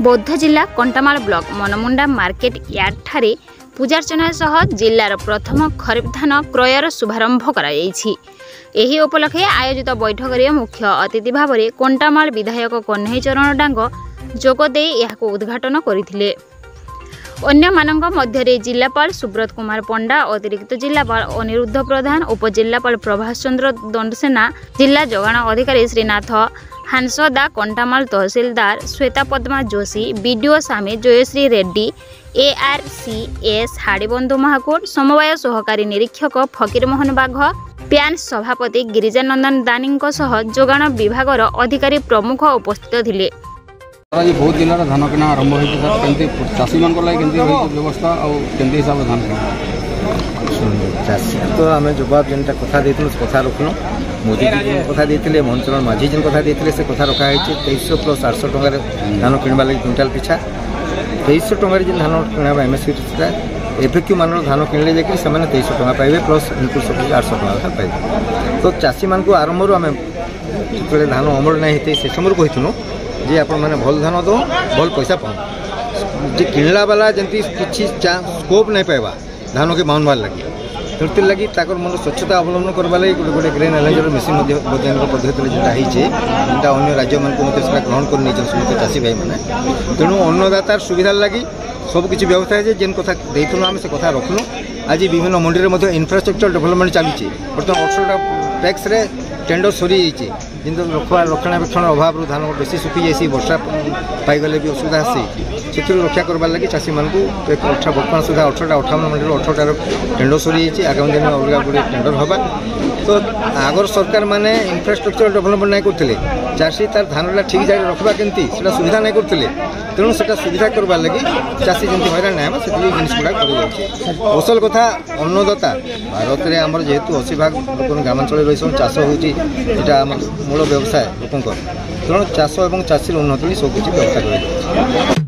बौद्ध जिला Kantamal block Manamunda market yard ठारे पूजार्चना सह जिलार प्रथम खरीफ धान क्रयर शुभारंभ एही उपलक्षे आयोजित बैठक में मुख्य अतिथि भाव में कंटामाल विधायक कन्हई चरण डांग जोगदे यहाको उद्घाटन करथिले। अन्य मानक मध्य जिलापाल सुब्रत कुमार पंडा, अतिरिक्त जिलापाल अनिरुद्ध प्रधान, उपजिलापाल प्रभास चंद्र दंडसेना, जिला जोगाण अधिकारी श्रीनाथ हांसदा, कंटामाल तहसीलदार श्वेता पद्मा जोशी, बीडीओ सामी जयश्री रेड्डी, ARCS हाड़ीबंधु महाकुट, समवाय सहकारी निरीक्षक फकीर मोहन बाघ, प्यान सभापति गिरिजानंदन दानी जोगाण विभाग अधिकारी प्रमुख उपस्थित थिले। आज बहुत दिन धान किना आरंभ होती चाषी मान व्यवस्था और हिसाब धान चाषी तो आम जवाब जेनटा कथा कथा रखुन मोदी जी कथा देते मोहन चरण माझी जी कथा देते से कथा रखाई 2300 प्लस 800 टकर धान किणवा लगे क्विंटाल पिछा 2300 टकर धान किणा MSP एफएक्यू मान धान किणले जाकि 2300 टका पाइबे प्लस इनपुट सब 800 टका पाइबे। तो चाषी मान को आरंभ आम जो धान अमल नहीं होते से समय कहूँ जे आपण माने भल धान दो भल पैसा पाओ जे किणला वाला जंती किछि स्कोप नहीं पाइबा धान के माउन वाल लगी तो लगी ताकर मन स्वच्छता अवलंबन करवा लगी गोटे ग्रेन एनालाइजर मेसीन वैज्ञानिक पद्धति जेटा होता अन्य राज्य मान ग्रहण कर समस्त चाषी भाई मैंने तेणु अन्नदातार सुविधा लगी सबकि व्यवस्था है जेन कथा देथुनु आम से कथा रखुनु। आज विभिन्न मंडी में इंफ्रास्ट्रक्चर डेवलपमेंट चली बर्तमान 18 टैक्स रे टेंडर सरी जाइए रखा रक्षणाबेक्षण अभाव धान बेसी सुखी जाए वर्षा पाईगले भी असुविधा आसी से रक्षा करवार लगी चाषी मान को बर्तमान सुधा 18 मंडी 18 टेंडर सरी जाइए आगामी दिन अलग गोटे टेंडर हवा। तो आगर सरकार माने इंफ्रास्ट्रक्चर डेवलपमेंट नहीं करते चाषी तार धानटा ठीक जगह रखा केमती से सुविधा नहीं करते तेणु से सुविधा करवार लगी चाषी जमी हईराण नहीं से जिन गुड़ा कर असल कथा अन्नदाता भारत में आमर जेहेतु 80% लोक ग्रामांचल रही चाष होटा मूल व्यवसाय लोक तेणु चाष और चाषी उन्नति सब किसी व्यवस्था कर।